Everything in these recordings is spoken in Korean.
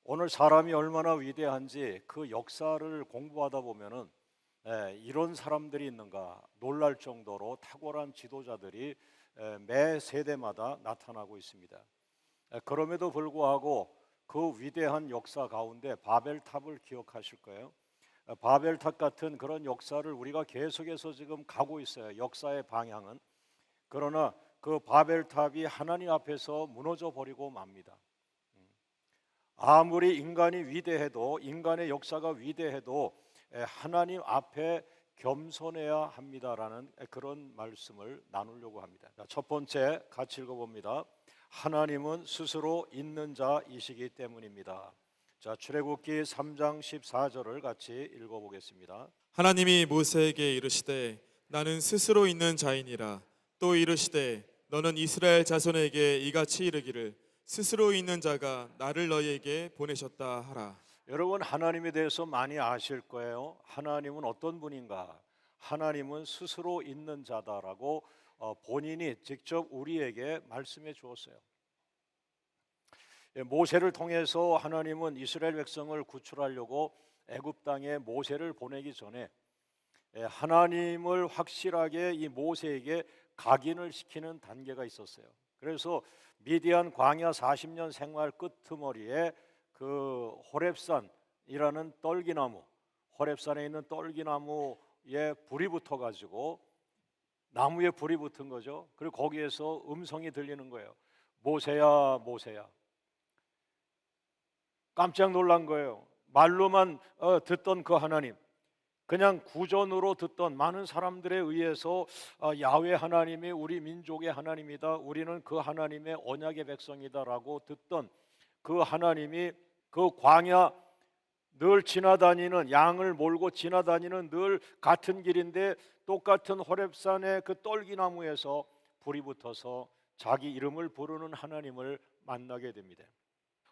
오늘 사람이 얼마나 위대한지 그 역사를 공부하다 보면은 이런 사람들이 있는가 놀랄 정도로 탁월한 지도자들이 매 세대마다 나타나고 있습니다. 그럼에도 불구하고 그 위대한 역사 가운데 바벨탑을 기억하실 거예요. 바벨탑 같은 그런 역사를 우리가 계속해서 지금 가고 있어요. 역사의 방향은. 그러나 그 바벨탑이 하나님 앞에서 무너져 버리고 맙니다. 아무리 인간이 위대해도, 인간의 역사가 위대해도 하나님 앞에 겸손해야 합니다라는 그런 말씀을 나누려고 합니다. 첫 번째 같이 읽어봅니다. 하나님은 스스로 있는 자이시기 때문입니다. 자, 출애굽기 3장 14절을 같이 읽어보겠습니다. 하나님이 모세에게 이르시되 나는 스스로 있는 자이니라. 또 이르시되 너는 이스라엘 자손에게 이같이 이르기를 스스로 있는 자가 나를 너희에게 보내셨다 하라. 여러분, 하나님에 대해서 많이 아실 거예요. 하나님은 어떤 분인가? 하나님은 스스로 있는 자다라고 본인이 직접 우리에게 말씀해 주었어요. 모세를 통해서 하나님은 이스라엘 백성을 구출하려고 애굽 땅에 모세를 보내기 전에 하나님을 확실하게 이 모세에게 각인을 시키는 단계가 있었어요. 그래서 미디안 광야 40년 생활 끄트머리에 그 호렙산이라는 떨기나무, 호렙산에 있는 떨기나무에 불이 붙어 가지고 나무에 불이 붙은 거죠. 그리고 거기에서 음성이 들리는 거예요. 모세야, 모세야. 깜짝 놀란 거예요. 말로만 듣던 그 하나님, 그냥 구전으로 듣던 많은 사람들에 의해서 야훼 하나님이 우리 민족의 하나님이다, 우리는 그 하나님의 언약의 백성이다라고 듣던 그 하나님이 그 광야 늘 지나다니는, 양을 몰고 지나다니는 늘 같은 길인데 똑같은 호렙산의 그 떨기나무에서 불이 붙어서 자기 이름을 부르는 하나님을 만나게 됩니다.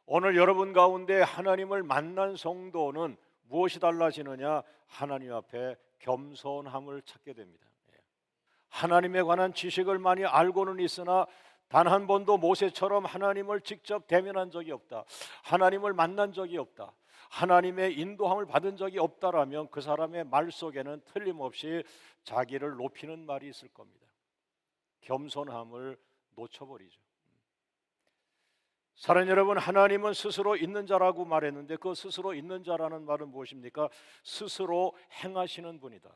오늘 여러분 가운데 하나님을 만난 성도는 무엇이 달라지느냐? 하나님 앞에 겸손함을 찾게 됩니다. 하나님에 관한 지식을 많이 알고는 있으나 단 한 번도 모세처럼 하나님을 직접 대면한 적이 없다, 하나님을 만난 적이 없다, 하나님의 인도함을 받은 적이 없다라면 그 사람의 말 속에는 틀림없이 자기를 높이는 말이 있을 겁니다. 겸손함을 놓쳐버리죠. 사랑하는 여러분, 하나님은 스스로 있는 자라고 말했는데 그 스스로 있는 자라는 말은 무엇입니까? 스스로 행하시는 분이다.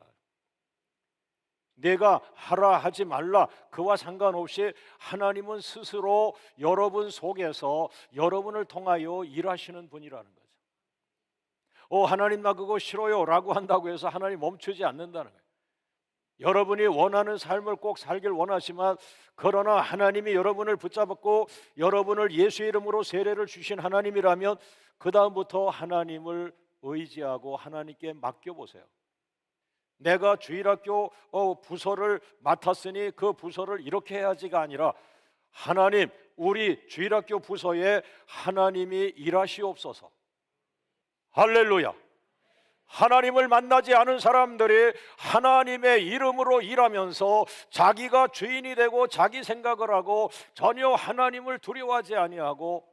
내가 하라 하지 말라 그와 상관없이 하나님은 스스로 여러분 속에서 여러분을 통하여 일하시는 분이라는 거죠. 하나님 나 그거 싫어요 라고 한다고 해서 하나님 멈추지 않는다는 거예요. 여러분이 원하는 삶을 꼭 살길 원하지만, 그러나 하나님이 여러분을 붙잡고 여러분을 예수의 이름으로 세례를 주신 하나님이라면 그 다음부터 하나님을 의지하고 하나님께 맡겨보세요. 내가 주일학교 부서를 맡았으니 그 부서를 이렇게 해야지가 아니라, 하나님 우리 주일학교 부서에 하나님이 일하시옵소서. 할렐루야. 하나님을 만나지 않은 사람들이 하나님의 이름으로 일하면서 자기가 주인이 되고 자기 생각을 하고 전혀 하나님을 두려워하지 아니하고,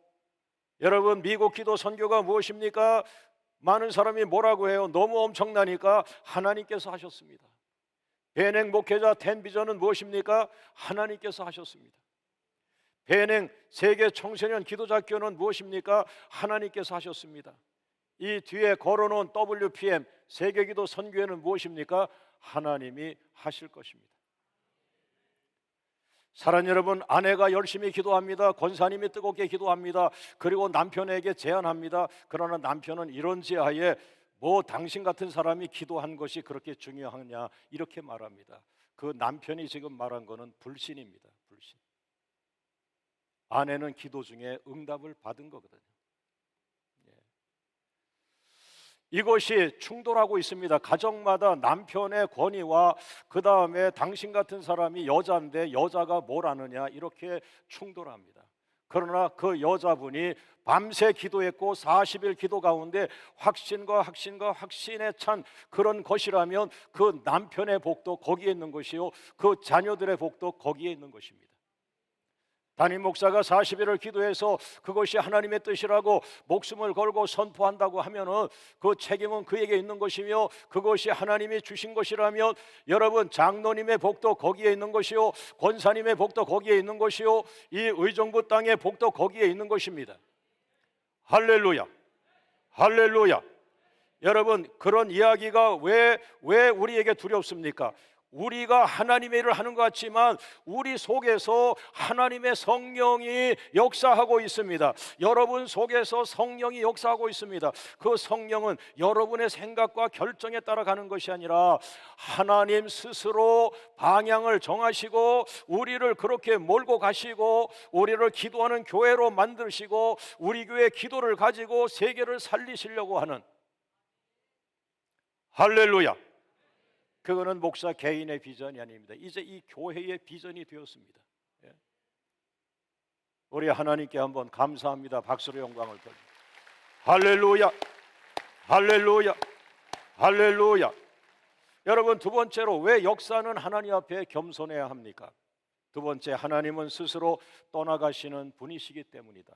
여러분 미국 기도 선교가 무엇입니까? 많은 사람이 뭐라고 해요? 너무 엄청나니까 하나님께서 하셨습니다. 배냉 목회자 10비전은 무엇입니까? 하나님께서 하셨습니다. 배냉 세계 청소년 기도자교는 무엇입니까? 하나님께서 하셨습니다. 이 뒤에 걸어놓은 WPM 세계기도 선교회는 무엇입니까? 하나님이 하실 것입니다. 사랑하는 여러분, 아내가 열심히 기도합니다. 권사님이 뜨겁게 기도합니다. 그리고 남편에게 제안합니다. 그러나 남편은 이런 지하에 당신 같은 사람이 기도한 것이 그렇게 중요하냐 이렇게 말합니다. 그 남편이 지금 말한 것은 불신입니다. 불신. 아내는 기도 중에 응답을 받은 거거든요. 이것이 충돌하고 있습니다. 가정마다 남편의 권위와 그 다음에 당신 같은 사람이 여자인데 여자가 뭘 아느냐 이렇게 충돌합니다. 그러나 그 여자분이 밤새 기도했고 40일 기도 가운데 확신과 확신에 찬 그런 것이라면 그 남편의 복도 거기에 있는 것이요, 그 자녀들의 복도 거기에 있는 것입니다. 담임 목사가 40일을 기도해서 그것이 하나님의 뜻이라고 목숨을 걸고 선포한다고 하면은 그 책임은 그에게 있는 것이며, 그것이 하나님이 주신 것이라면 여러분, 장로님의 복도 거기에 있는 것이요, 권사님의 복도 거기에 있는 것이요, 이 의정부 땅의 복도 거기에 있는 것입니다. 할렐루야, 할렐루야. 여러분, 그런 이야기가 왜 우리에게 두렵습니까? 우리가 하나님의 일을 하는 것 같지만 우리 속에서 하나님의 성령이 역사하고 있습니다. 여러분 속에서 성령이 역사하고 있습니다. 그 성령은 여러분의 생각과 결정에 따라가는 것이 아니라 하나님 스스로 방향을 정하시고 우리를 그렇게 몰고 가시고 우리를 기도하는 교회로 만드시고 우리 교회 기도를 가지고 세계를 살리시려고 하는, 할렐루야. 그거는 목사 개인의 비전이 아닙니다. 이제 이 교회의 비전이 되었습니다. 예. 우리 하나님께 한번 감사합니다. 박수로 영광을 돌립니다. 할렐루야, 할렐루야, 할렐루야. 여러분, 두 번째로 왜 역사는 하나님 앞에 겸손해야 합니까? 두 번째, 하나님은 스스로 떠나가시는 분이시기 때문이다.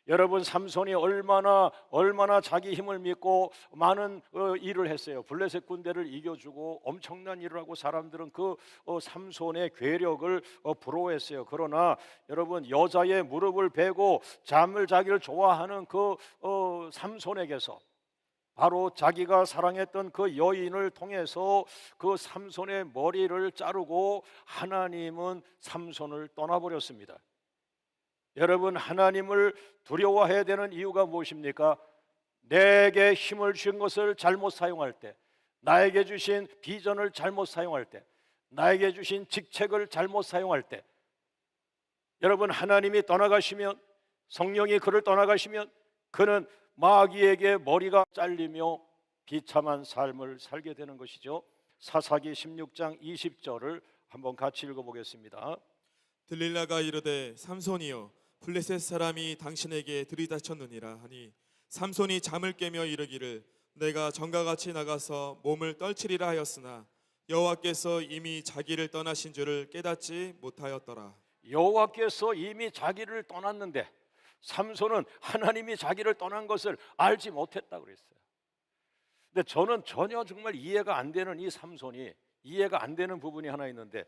여러분, 삼손이 얼마나 자기 힘을 믿고 많은 일을 했어요. 블레셋 군대를 이겨주고 엄청난 일을 하고 사람들은 그 삼손의 괴력을 부러워했어요. 그러나 여러분, 여자의 무릎을 베고 잠을 자기를 좋아하는 그 삼손에게서 바로 자기가 사랑했던 그 여인을 통해서 그 삼손의 머리를 자르고 하나님은 삼손을 떠나버렸습니다. 여러분, 하나님을 두려워해야 되는 이유가 무엇입니까? 내게 힘을 주신 것을 잘못 사용할 때, 나에게 주신 비전을 잘못 사용할 때, 나에게 주신 직책을 잘못 사용할 때, 여러분, 하나님이 떠나가시면, 성령이 그를 떠나가시면 그는 마귀에게 머리가 잘리며 비참한 삶을 살게 되는 것이죠. 사사기 16장 20절을 한번 같이 읽어보겠습니다. 들릴라가 이르되 삼손이여 블레셋 사람이 당신에게 들이닥쳤느니라 하니 삼손이 잠을 깨며 이르기를 내가 전과 같이 나가서 몸을 떨치리라 하였으나 여호와께서 이미 자기를 떠나신 줄을 깨닫지 못하였더라. 여호와께서 이미 자기를 떠났는데 삼손은 하나님이 자기를 떠난 것을 알지 못했다고 그랬어요. 근데 저는 전혀 정말 이해가 안 되는 이 삼손이, 이해가 안 되는 부분이 하나 있는데,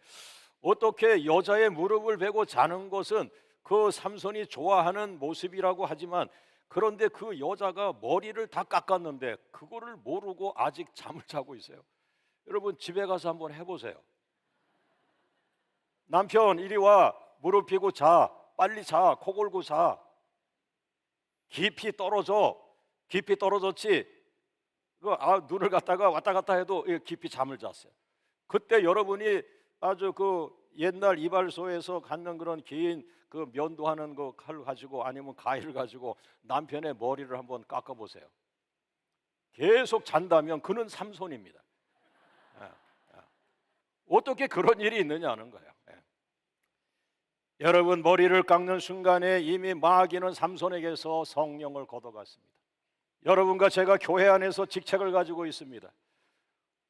어떻게 여자의 무릎을 베고 자는 것은 그 삼손이 좋아하는 모습이라고 하지만, 그런데 그 여자가 머리를 다 깎았는데 그거를 모르고 아직 잠을 자고 있어요. 여러분, 집에 가서 한번 해보세요. 남편 이리 와, 무릎 펴고 자, 빨리 자, 코 골고 자. 깊이 떨어져, 깊이 떨어졌지. 눈을 갖다가 왔다 갔다 해도 깊이 잠을 잤어요. 그때 여러분이 아주 그 옛날 이발소에서 갖는 그런 긴 그 면도하는 그 칼 가지고 아니면 가위를 가지고 남편의 머리를 한번 깎아 보세요. 계속 잔다면 그는 삼손입니다. 어떻게 그런 일이 있느냐는 거예요. 여러분, 머리를 깎는 순간에 이미 마귀는 삼손에게서 성령을 걷어갔습니다. 여러분과 제가 교회 안에서 직책을 가지고 있습니다.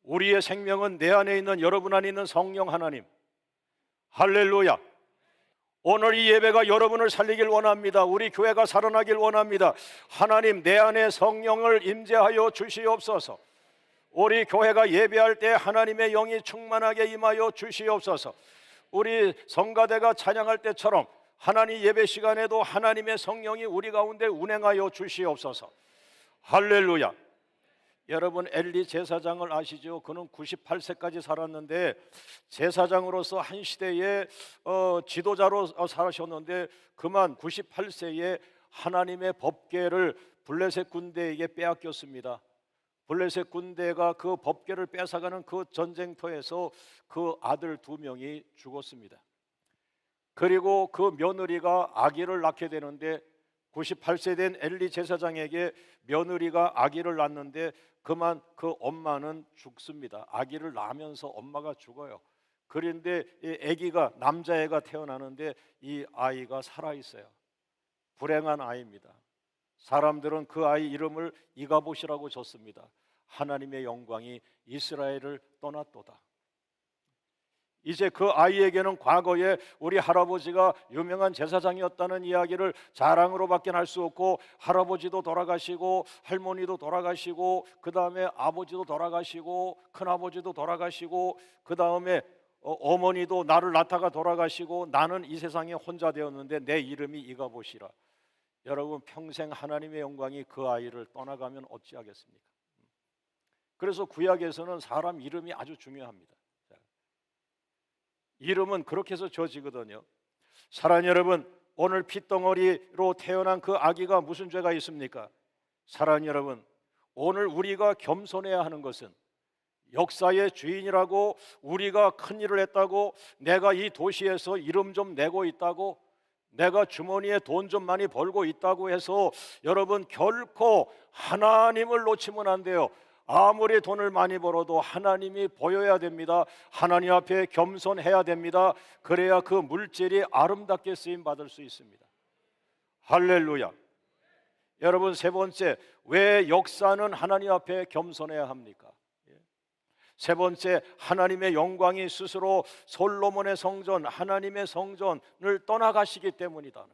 우리의 생명은 내 안에 있는, 여러분 안에 있는 성령 하나님, 할렐루야. 오늘 이 예배가 여러분을 살리길 원합니다. 우리 교회가 살아나길 원합니다. 하나님, 내 안에 성령을 임재하여 주시옵소서. 우리 교회가 예배할 때 하나님의 영이 충만하게 임하여 주시옵소서. 우리 성가대가 찬양할 때처럼 하나님 예배 시간에도 하나님의 성령이 우리 가운데 운행하여 주시옵소서. 할렐루야. 여러분, 엘리 제사장을 아시죠? 그는 98세까지 살았는데 제사장으로서 한 시대의 지도자로 살아셨는데 그만 98세에 하나님의 법궤를 블레셋 군대에게 빼앗겼습니다. 블레셋 군대가 그 법궤를 뺏어가는 그 전쟁터에서 그 아들 2명이 죽었습니다. 그리고 그 며느리가 아기를 낳게 되는데 98세 된 엘리 제사장에게 며느리가 아기를 낳는데 그만 그 엄마는 죽습니다. 아기를 낳으면서 엄마가 죽어요. 그런데 이 아기가, 남자애가 태어나는데 이 아이가 살아있어요. 불행한 아이입니다. 사람들은 그 아이 이름을 이가봇이라고 줬습니다. 하나님의 영광이 이스라엘을 떠났도다. 이제 그 아이에게는 과거에 우리 할아버지가 유명한 제사장이었다는 이야기를 자랑으로밖에 할 수 없고, 할아버지도 돌아가시고 할머니도 돌아가시고 그 다음에 아버지도 돌아가시고 큰아버지도 돌아가시고 그 다음에 어머니도 나를 낳다가 돌아가시고 나는 이 세상에 혼자 되었는데 내 이름이 이가봇이라. 여러분, 평생 하나님의 영광이 그 아이를 떠나가면 어찌하겠습니까? 그래서 구약에서는 사람 이름이 아주 중요합니다. 이름은 그렇게 해서 지어지거든요. 사랑하는 여러분, 오늘 핏덩어리로 태어난 그 아기가 무슨 죄가 있습니까? 사랑하는 여러분, 오늘 우리가 겸손해야 하는 것은 역사의 주인이라고, 우리가 큰 일을 했다고, 내가 이 도시에서 이름 좀 내고 있다고, 내가 주머니에 돈 좀 많이 벌고 있다고 해서 여러분 결코 하나님을 놓치면 안 돼요. 아무리 돈을 많이 벌어도 하나님이 보여야 됩니다. 하나님 앞에 겸손해야 됩니다. 그래야 그 물질이 아름답게 쓰임 받을 수 있습니다. 할렐루야. 여러분, 세 번째, 왜 역사는 하나님 앞에 겸손해야 합니까? 세 번째, 하나님의 영광이 스스로 솔로몬의 성전, 하나님의 성전을 떠나가시기 때문이다.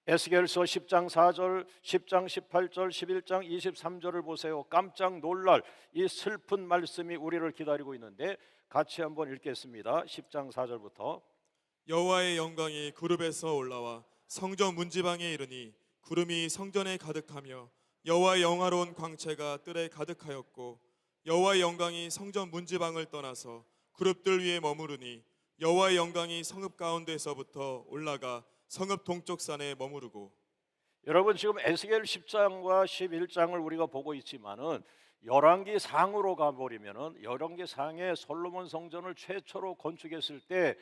에스겔서 10장 4절, 10장 18절, 11장 23절을 보세요. 깜짝 놀랄 이 슬픈 말씀이 우리를 기다리고 있는데 같이 한번 읽겠습니다. 10장 4절부터. 여호와의 영광이 구름에서 올라와 성전 문지방에 이르니 구름이 성전에 가득하며 여호와의 영화로운 광채가 뜰에 가득하였고, 여호와의 영광이 성전 문지방을 떠나서 그룹들 위에 머무르니 여호와의 영광이 성읍 가운데서부터 올라가 성읍 동쪽 산에 머무르고. 여러분, 지금 에스겔 10장과 11장을 우리가 보고 있지만은 열왕기 상으로 가버리면은 열왕기 상에 솔로몬 성전을 최초로 건축했을 때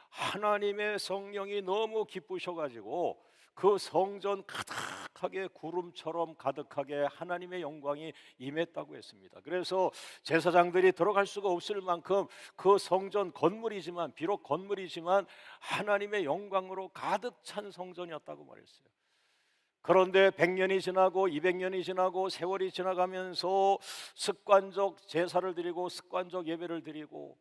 하나님의 성령이 너무 기쁘셔가지고 그 성전 가득하게 구름처럼 가득하게 하나님의 영광이 임했다고 했습니다. 그래서 제사장들이 들어갈 수가 없을 만큼 그 성전 건물이지만, 비록 건물이지만 하나님의 영광으로 가득 찬 성전이었다고 말했어요. 그런데 100년이 지나고 200년이 지나고 세월이 지나가면서 습관적 제사를 드리고 습관적 예배를 드리고,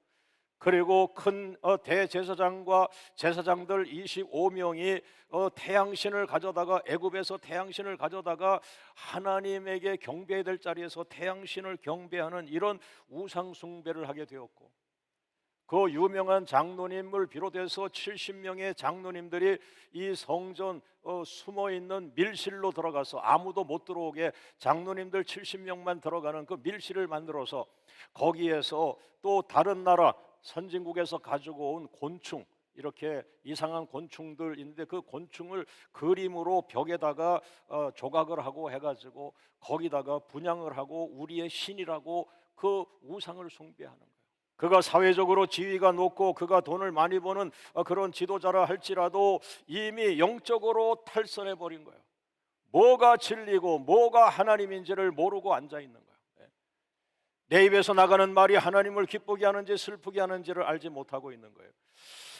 그리고 큰 대제사장과 제사장들 25명이 태양신을 가져다가, 애굽에서 태양신을 가져다가 하나님에게 경배해야 될 자리에서 태양신을 경배하는 이런 우상 숭배를 하게 되었고, 그 유명한 장로님을 비롯해서 70명의 장로님들이 이 성전 숨어있는 밀실로 들어가서 아무도 못 들어오게 장로님들 70명만 들어가는 그 밀실을 만들어서 거기에서 또 다른 나라 선진국에서 가지고 온 곤충, 이렇게 이상한 곤충들 있는데 그 곤충을 그림으로 벽에다가 조각을 하고 해가지고 거기다가 분향을 하고 우리의 신이라고 그 우상을 숭배하는 거예요. 그가 사회적으로 지위가 높고 그가 돈을 많이 버는 그런 지도자라 할지라도 이미 영적으로 탈선해 버린 거예요. 뭐가 진리고 뭐가 하나님인지를 모르고 앉아 있는 거예요. 내 입에서 나가는 말이 하나님을 기쁘게 하는지 슬프게 하는지를 알지 못하고 있는 거예요.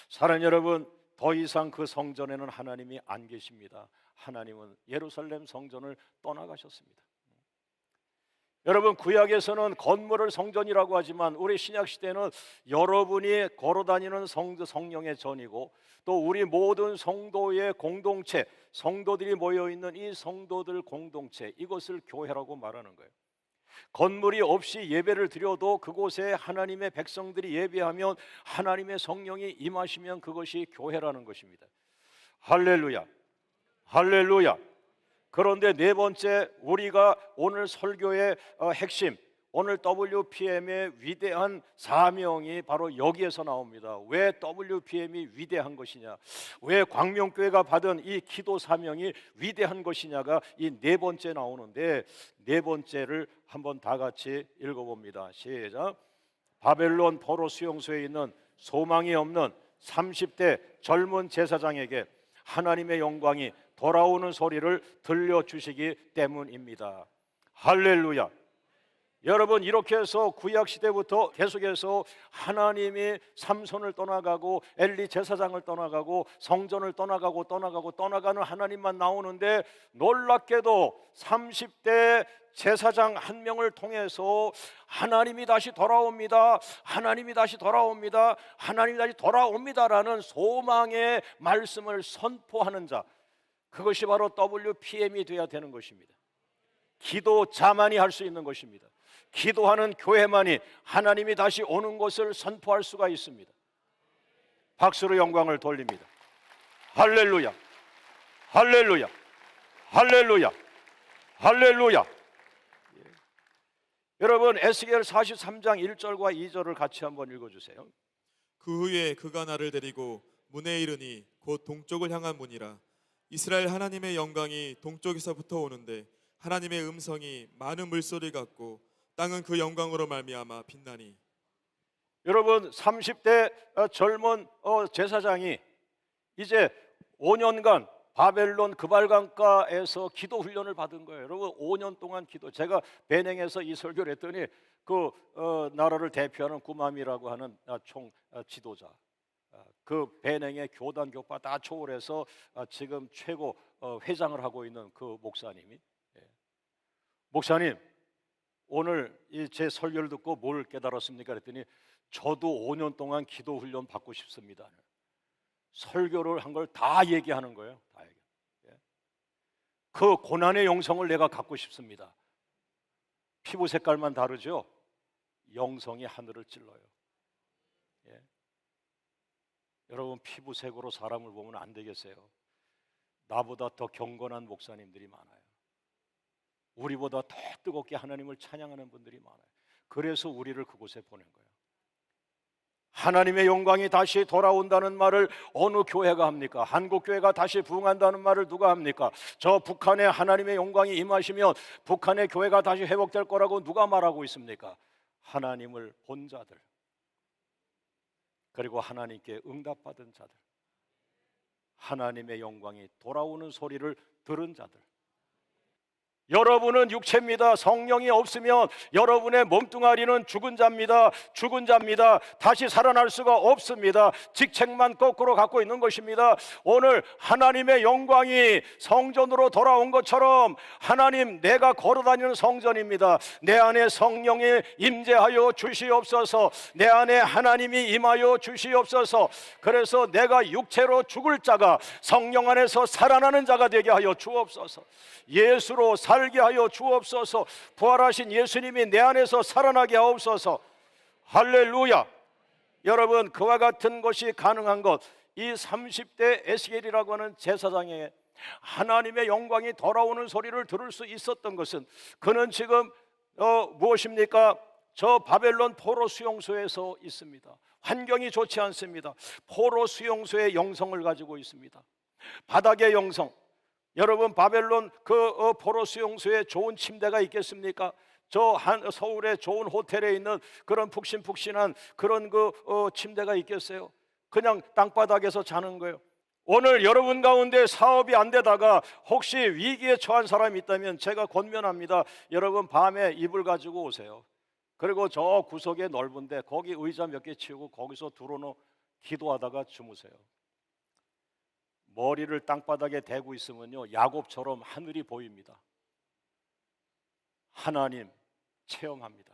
사랑하는 여러분, 더 이상 그 성전에는 하나님이 안 계십니다. 하나님은 예루살렘 성전을 떠나가셨습니다. 여러분, 구약에서는 건물을 성전이라고 하지만 우리 신약 시대는 여러분이 걸어다니는 성령의 전이고, 또 우리 모든 성도의 공동체, 성도들이 모여있는 이 성도들 공동체, 이것을 교회라고 말하는 거예요. 건물이 없이 예배를 드려도 그곳에 하나님의 백성들이 예배하면 하나님의 성령이 임하시면 그것이 교회라는 것입니다. 할렐루야, 할렐루야. 그런데 네 번째, 우리가 오늘 설교의 핵심, 오늘 WPM의 위대한 사명이 바로 여기에서 나옵니다. 왜 WPM이 위대한 것이냐, 왜 광명교회가 받은 이 기도 사명이 위대한 것이냐가 이 네 번째 나오는데, 네 번째를 한번 다 같이 읽어봅니다. 시작. 바벨론 포로 수용소에 있는 소망이 없는 30대 젊은 제사장에게 하나님의 영광이 돌아오는 소리를 들려주시기 때문입니다. 할렐루야. 여러분, 이렇게 해서 구약 시대부터 계속해서 하나님이 삼손을 떠나가고 엘리 제사장을 떠나가고 성전을 떠나가는 하나님만 나오는데, 놀랍게도 30대 제사장 한 명을 통해서 하나님이 다시 돌아옵니다. 하나님이 다시 돌아옵니다. 하나님이 다시 돌아옵니다라는 소망의 말씀을 선포하는 자, 그것이 바로 WPM이 되어야 되는 것입니다. 기도자만이 할 수 있는 것입니다. 기도하는 교회만이 하나님이 다시 오는 것을 선포할 수가 있습니다. 박수로 영광을 돌립니다. 할렐루야, 할렐루야, 할렐루야, 할렐루야. 예. 여러분, 에스겔 43장 1절과 2절을 같이 한번 읽어주세요. 그 후에 그가 나를 데리고 문에 이르니 곧 동쪽을 향한 문이라. 이스라엘 하나님의 영광이 동쪽에서부터 오는데 하나님의 음성이 많은 물소리 같고 땅은 그 영광으로 말미암아 빛나니. 여러분, 30대 젊은 제사장이 이제 5년간 바벨론 그발강가에서 기도 훈련을 받은 거예요. 여러분, 5년 동안 기도. 제가 베냉에서 이 설교를 했더니 그 나라를 대표하는 구맘이라고 하는 총 지도자, 그 베냉의 교단 교파 다 초월해서 지금 최고 회장을 하고 있는 그 목사님이, 목사님, 오늘 제 설교를 듣고 뭘 깨달았습니까? 그랬더니 저도 5년 동안 기도 훈련 받고 싶습니다. 설교를 한 걸 다 얘기하는 거예요. 다 얘기. 그 고난의 영성을 내가 갖고 싶습니다. 피부 색깔만 다르죠? 영성이 하늘을 찔러요. 여러분, 피부색으로 사람을 보면 안 되겠어요. 나보다 더 경건한 목사님들이 많아요. 우리보다 더 뜨겁게 하나님을 찬양하는 분들이 많아요. 그래서 우리를 그곳에 보낸 거예요. 하나님의 영광이 다시 돌아온다는 말을 어느 교회가 합니까? 한국교회가 다시 부흥한다는 말을 누가 합니까? 저 북한에 하나님의 영광이 임하시면 북한의 교회가 다시 회복될 거라고 누가 말하고 있습니까? 하나님을 본 자들, 그리고 하나님께 응답받은 자들, 하나님의 영광이 돌아오는 소리를 들은 자들. 여러분은 육체입니다. 성령이 없으면 여러분의 몸뚱아리는 죽은 자입니다. 죽은 자입니다. 다시 살아날 수가 없습니다. 직책만 거꾸로 갖고 있는 것입니다. 오늘 하나님의 영광이 성전으로 돌아온 것처럼, 하나님, 내가 걸어다니는 성전입니다. 내 안에 성령이 임재하여 주시옵소서. 내 안에 하나님이 임하여 주시옵소서. 그래서 내가 육체로 죽을 자가 성령 안에서 살아나는 자가 되게 하여 주옵소서. 예수로 살게 하여 주옵소서. 부활하신 예수님이 내 안에서 살아나게 하옵소서. 할렐루야. 여러분, 그와 같은 것이 가능한 것, 이 30대 에스겔이라고 하는 제사장에게 하나님의 영광이 돌아오는 소리를 들을 수 있었던 것은, 그는 지금 무엇입니까? 저 바벨론 포로 수용소에서 있습니다. 환경이 좋지 않습니다. 포로 수용소의 영성을 가지고 있습니다. 바닥의 영성. 여러분, 바벨론 그 포로 수용소에 좋은 침대가 있겠습니까? 저 서울의 좋은 호텔에 있는 그런 푹신푹신한 그런 침대가 있겠어요? 그냥 땅바닥에서 자는 거예요. 오늘 여러분 가운데 사업이 안 되다가 혹시 위기에 처한 사람이 있다면 제가 권면합니다. 여러분, 밤에 이불 가지고 오세요. 그리고 저 구석에 넓은데 거기 의자 몇 개 치우고 거기서 들어놓고 기도하다가 주무세요. 머리를 땅바닥에 대고 있으면요, 야곱처럼 하늘이 보입니다. 하나님 체험합니다.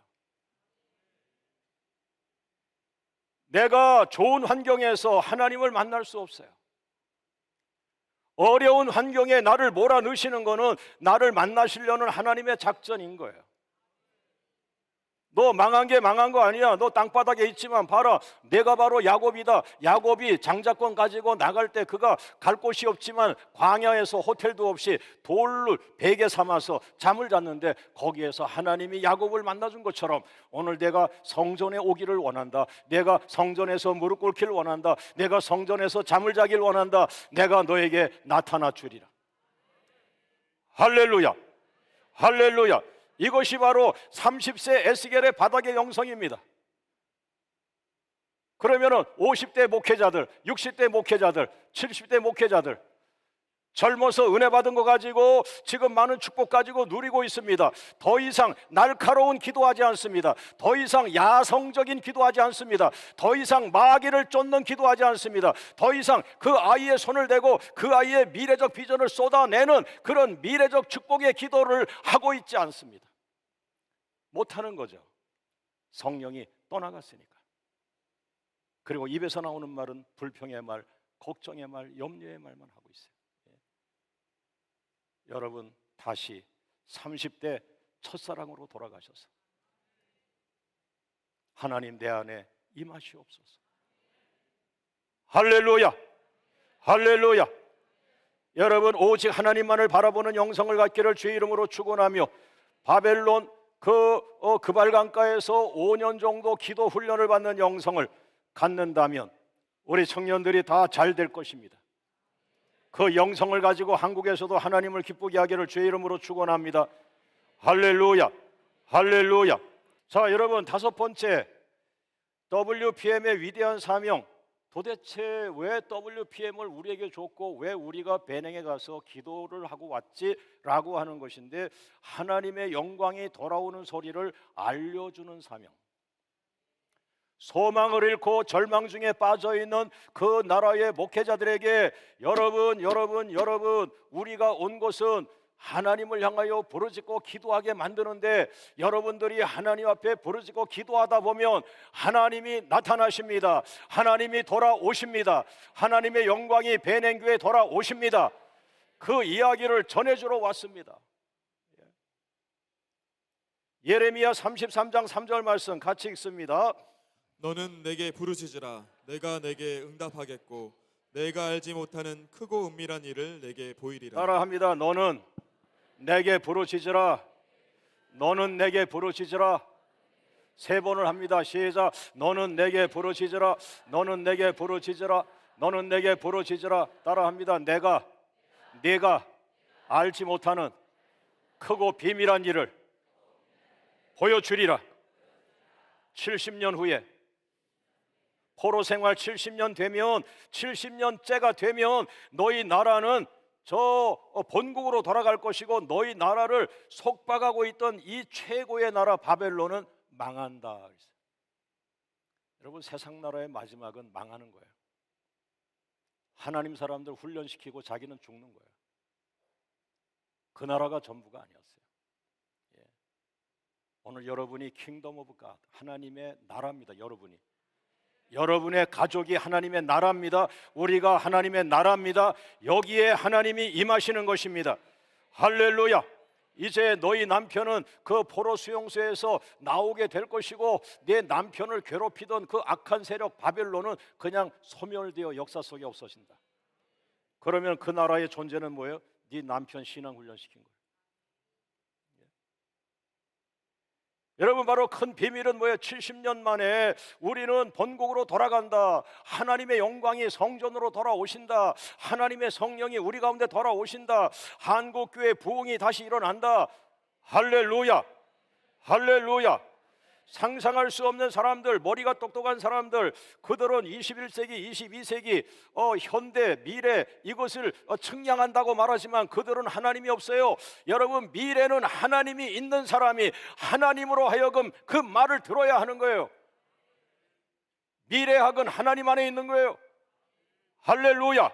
내가 좋은 환경에서 하나님을 만날 수 없어요. 어려운 환경에 나를 몰아넣으시는 것은 나를 만나시려는 하나님의 작전인 거예요. 너 망한 게 망한 거 아니야. 너 땅바닥에 있지만 봐라, 내가 바로 야곱이다. 야곱이 장자권 가지고 나갈 때 그가 갈 곳이 없지만 광야에서 호텔도 없이 돌을 베개 삼아서 잠을 잤는데 거기에서 하나님이 야곱을 만나준 것처럼 오늘 내가 성전에 오기를 원한다. 내가 성전에서 무릎 꿇기를 원한다. 내가 성전에서 잠을 자기를 원한다. 내가 너에게 나타나 주리라. 할렐루야, 할렐루야. 이것이 바로 30세 에스겔의 바닥의 영성입니다. 그러면은 50대 목회자들, 60대 목회자들, 70대 목회자들, 젊어서 은혜 받은 거 가지고 지금 많은 축복 가지고 누리고 있습니다. 더 이상 날카로운 기도하지 않습니다. 더 이상 야성적인 기도하지 않습니다. 더 이상 마귀를 쫓는 기도하지 않습니다. 더 이상 그 아이의 손을 대고 그 아이의 미래적 비전을 쏟아내는 그런 미래적 축복의 기도를 하고 있지 않습니다. 못하는 거죠. 성령이 떠나갔으니까. 그리고 입에서 나오는 말은 불평의 말, 걱정의 말, 염려의 말만 하고 있어요. 여러분 다시 30대 첫사랑으로 돌아가셔서 하나님 내 안에 임하시옵소서. 할렐루야, 할렐루야. 여러분 오직 하나님만을 바라보는 영성을 갖기를 주의 이름으로 축원하며 바벨론 그발강가에서 5년 정도 기도 훈련을 받는 영성을 갖는다면 우리 청년들이 다 잘 될 것입니다. 그 영성을 가지고 한국에서도 하나님을 기쁘게 하기를 주의 이름으로 축원합니다. 할렐루야, 할렐루야. 자, 여러분 다섯 번째, WPM의 위대한 사명. 도대체 왜 WPM을 우리에게 줬고 왜 우리가 베냉에 가서 기도를 하고 왔지라고 하는 것인데, 하나님의 영광이 돌아오는 소리를 알려주는 사명. 소망을 잃고 절망 중에 빠져있는 그 나라의 목회자들에게 여러분 우리가 온 곳은 하나님을 향하여 부르짖고 기도하게 만드는데, 여러분들이 하나님 앞에 부르짖고 기도하다 보면 하나님이 나타나십니다. 하나님이 돌아오십니다. 하나님의 영광이 베냉교에 돌아오십니다. 그 이야기를 전해주러 왔습니다. 예레미야 33장 3절 말씀 같이 읽습니다. 너는 내게 부르짖으라. 내가 내게 응답하겠고 내가 알지 못하는 크고 은밀한 일을 내게 보이리라. 따라합니다. 너는 내게 부르짖으라. 너는 내게 부르짖으라. 세 번을 합니다. 시작. 너는 내게 부르짖으라. 너는 내게 부르짖으라. 너는 내게 부르짖으라. 따라합니다. 네가 알지 못하는 크고 비밀한 일을 보여주리라. 70년 후에 포로 생활 70년 되면, 70년째가 되면 너희 나라는 저 본국으로 돌아갈 것이고 너희 나라를 속박하고 있던 이 최고의 나라 바벨론은 망한다. 여러분 세상 나라의 마지막은 망하는 거예요. 하나님 사람들 훈련시키고 자기는 죽는 거예요. 그 나라가 전부가 아니었어요. 예. 오늘 여러분이 킹덤 오브 갓, 하나님의 나라입니다. 여러분의 가족이 하나님의 나라입니다. 우리가 하나님의 나라입니다. 여기에 하나님이 임하시는 것입니다. 할렐루야. 이제 너희 남편은 그 포로 수용소에서 나오게 될 것이고 내 남편을 괴롭히던 그 악한 세력 바벨론은 그냥 소멸되어 역사 속에 없어진다. 그러면 그 나라의 존재는 뭐예요? 네 남편 신앙 훈련시킨 거예요. 여러분 바로 큰 비밀은 뭐예요? 70년 만에 우리는 본국으로 돌아간다. 하나님의 영광이 성전으로 돌아오신다. 하나님의 성령이 우리 가운데 돌아오신다. 한국교회 부흥이 다시 일어난다. 할렐루야, 할렐루야. 상상할 수 없는 사람들, 머리가 똑똑한 사람들, 그들은 21세기, 22세기 현대, 미래 이것을 측량한다고 말하지만 그들은 하나님이 없어요. 여러분 미래는 하나님이 있는 사람이 하나님으로 하여금 그 말을 들어야 하는 거예요. 미래학은 하나님 안에 있는 거예요. 할렐루야.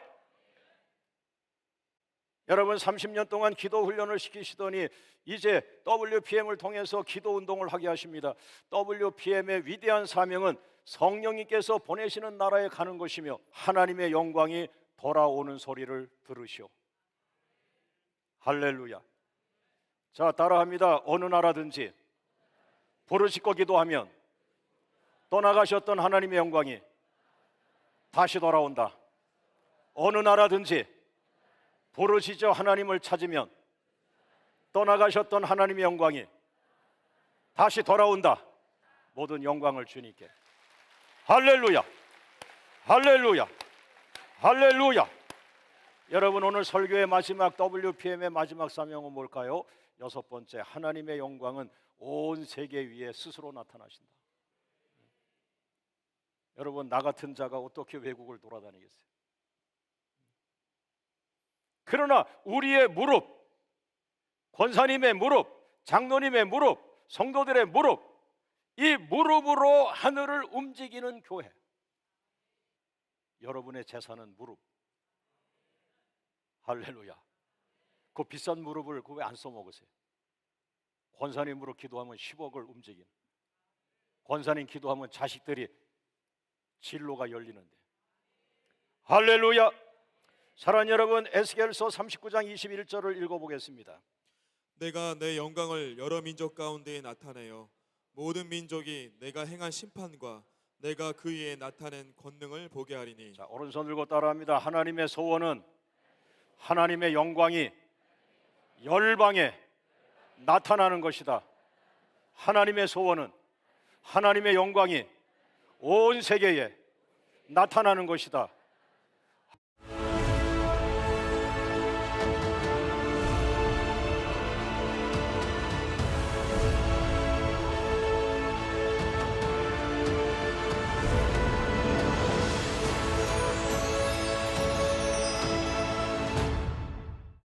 여러분 30년 동안 기도 훈련을 시키시더니 이제 WPM을 통해서 기도 운동을 하게 하십니다. WPM의 위대한 사명은 성령님께서 보내시는 나라에 가는 것이며 하나님의 영광이 돌아오는 소리를 들으시오. 할렐루야. 자, 따라합니다. 어느 나라든지 부르짖고 기도하면 떠나가셨던 하나님의 영광이 다시 돌아온다. 어느 나라든지 부르짖어 하나님을 찾으면 떠나가셨던 하나님의 영광이 다시 돌아온다. 모든 영광을 주님께. 할렐루야, 할렐루야, 할렐루야. 여러분 오늘 설교의 마지막 WPM의 마지막 사명은 뭘까요? 여섯 번째, 하나님의 영광은 온 세계 위에 스스로 나타나신다. 여러분 나 같은 자가 어떻게 외국을 돌아다니겠어요? 그 그러나 우리의 무릎, 권사님의 무릎, 장로님의 무릎, 성도들의 무릎, 이 무릎으로 하늘을 움직이는 교회. 여러분의 재산은 무릎. 할렐루야. 그 비싼 무릎을 그 왜 안 써먹으세요? 권사님 무릎 기도하면 10억을 움직이는, 권사님 기도하면 자식들이 진로가 열리는데. 할렐루야. 사랑하는 여러분, 에스겔서 39장 21절을 읽어보겠습니다. 내가 내 영광을 여러 민족 가운데에 나타내어 모든 민족이 내가 행한 심판과 내가 그 위에 나타낸 권능을 보게 하리니. 자, 오른손 들고 따라합니다. 하나님의 소원은 하나님의 영광이 열방에 나타나는 것이다. 하나님의 소원은 하나님의 영광이 온 세계에 나타나는 것이다.